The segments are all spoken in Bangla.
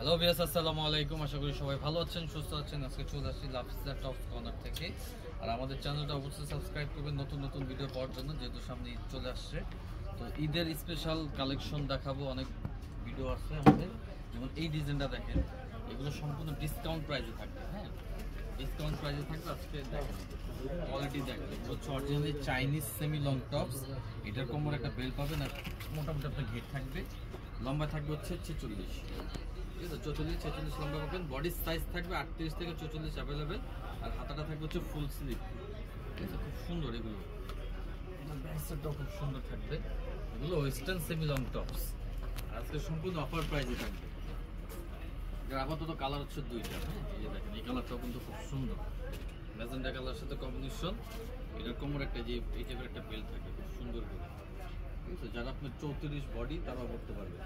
হ্যালো ভিউয়ার্স, আসসালামু আলাইকুম। আশা করি সবাই ভালো আছেন, সুস্থ আছেন। আজকে চলে আসছি লাফিজা টপস কর্নার থেকে। আর আমাদের চ্যানেলটা অবশ্যই সাবস্ক্রাইব করবেন নতুন নতুন ভিডিও পাওয়ার জন্য, যেহেতু সামনে ঈদ চলে আসছে। তো ঈদের স্পেশাল কালেকশন দেখাবো, অনেক ভিডিও আছে আমাদের। যেমন এই ডিজাইনটা দেখেন, এগুলো সম্পূর্ণ ডিসকাউন্ট প্রাইসে থাকবে। হ্যাঁ, ডিসকাউন্ট প্রাইসে থাকবে। আজকে দেখেন কোয়ালিটি দেখেন, এগুলো হচ্ছে originally Chinese semi long tops. এটার কোমর একটা বেল্ট পাবেন, আর মোটামুটি আপনার ঘের থাকবে। লম্বা থাকবে হচ্ছে 46, 44-46 লম্বা পাবেন। বডির সাইজ থাকবে 38 থেকে 44 অ্যাভেলেবেল। আর হাতাটা থাকবে হচ্ছে ফুল স্লিভ। ঠিক আছে, খুব সুন্দর এগুলো। ব্যাকসাইডটাও খুব সুন্দর থাকবে। এগুলো ওয়েস্টার্ন সেমি লং টপস। আজকে সম্পূর্ণ অফার প্রাইসে থাকবে। যার আপাতত কালার হচ্ছে দুইটা। হ্যাঁ, এই দেখেন, এই কালারটাও কিন্তু খুব সুন্দর। ম্যাজেন্ডা কালার সাথে কম্বিনেশন। এটার কোমর একটা যে এই টাইপের একটা বেল্ট থাকে, খুব সুন্দর করে। ঠিক আছে, যারা আপনার 34 বডি তারাও করতে পারবে।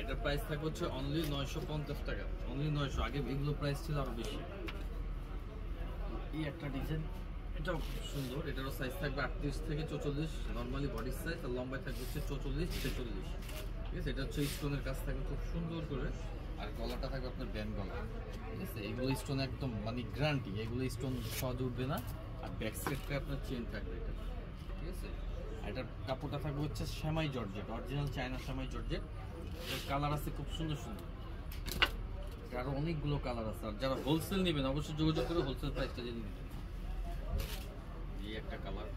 এটার প্রাইস থাকবে হচ্ছে অনলি 950 টাকা। অনলি 900। আগে এগুলো প্রাইস ছিল আরো বেশি। এই একটা ডিজাইন, এটাও খুব সুন্দর। এটারও সাইজ থাকবে 38 থেকে 44 নর্মালি বডির সাইজ। আর লম্বায় থাকবে হচ্ছে 44-46। ঠিক আছে, এটা হচ্ছে স্টোনের কাজ থাকবে খুব সুন্দর করে। আর গলাটা থাকবে আপনার ব্যান্ড গলা। ঠিক আছে, এগুলো স্টোন একদম মানে গ্যারান্টি, এগুলো স্টোন সহজে উঠবে না। আর ব্যাক সাইডটা আপনার চেন থাকবে এটা। ঠিক আছে, এটার কাপড়টা থাকবে হচ্ছে সেমাই জর্জেট, অরিজিনাল চায়না সেমাই জর্জেট। এর কালার আছে খুব সুন্দর সুন্দর, আরো অনেকগুলো কালার আছে। আর যারা হোলসেল নেবেন অবশ্যই যোগাযোগ করে হোলসেল প্রাইসটা জেনে নেবেন। এই একটা কালার,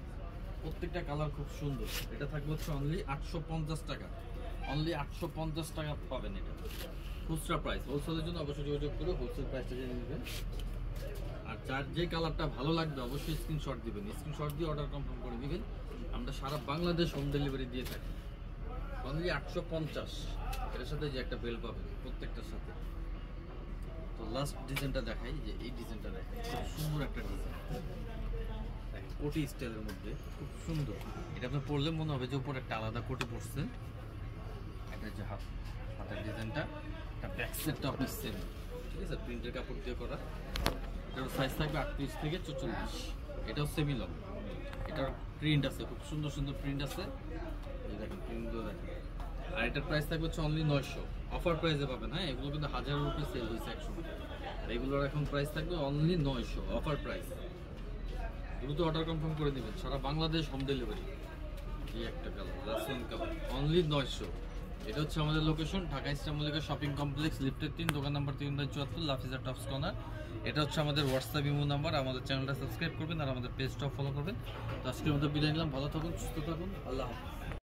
প্রত্যেকটা কালার খুব সুন্দর। এটা থাকবে হচ্ছে অনলি 850 টাকা। অনলি 850 টাকা পাবেন এটা খুচরা প্রাইস। হোলসেলের জন্য অবশ্যই যোগাযোগ করে হোলসেল প্রাইসটা জেনে নেবেন। আর যার যে কালারটা ভালো লাগবে অবশ্যই স্ক্রিনশট দিবেন। স্ক্রিনশট দিয়ে অর্ডার কনফার্ম করে দিবেন। আমরা সারা বাংলাদেশ হোম ডেলিভারি দিয়ে থাকি। অনলি 850। এটার সাথে যে একটা বেল্ট পাবেন প্রত্যেকটার সাথে। তো লাস্ট ডিজাইনটা দেখাই, যে এই ডিজাইনটা দেখাই, খুব সুন্দর একটা ডিজাইন। দেখেন, কোটি স্টাইলের মধ্যে খুব সুন্দর। এটা আপনি পরলে মনে হবে যে উপরে একটা আলাদা কোটি পরছেন। এটা যে হাতের ডিজাইনটা, একটা ব্যাক সাইডটা আপনি সেম। ঠিক আছে, প্রিন্টের কাপড় দিয়ে করা। এটার সাইজ থাকবে 38 থেকে 44। এটাও সেমি লং। এটার প্রিন্ট আছে, খুব সুন্দর সুন্দর প্রিন্ট আছে। এই দেখেন প্রিন্টগুলো দেখেন। আর এটার প্রাইস থাকবে হচ্ছে অনলি 900। অফার প্রাইসে পাবেন। হ্যাঁ, এগুলো কিন্তু 1000 রুপি সেল হয়েছে একসময়। আর এগুলোর এখন প্রাইস থাকবে অনলি 900, অফার প্রাইস। দ্রুত অর্ডার কনফার্ম করে নেবেন, সারা বাংলাদেশ হোম ডেলিভারি। এই একটা কালার, রাসলিন কালার, অনলি 900। এটা হচ্ছে আমাদের location Dhaka Easter Mallika shopping complex, lifted 3, দোকান নাম্বার 3/74, লাফিজা টপস কর্নার। এটা হচ্ছে আমাদের হোয়াটসঅ্যাপ ইমো নাম্বার। আমাদের চ্যানেলটা সাবস্ক্রাইব করবেন আর আমাদের পেজটাও ফলো করবেন। তো আজকের মতো বিদায় নিলাম। ভালো থাকুন, সুস্থ থাকুন, আল্লাহ হাফেজ।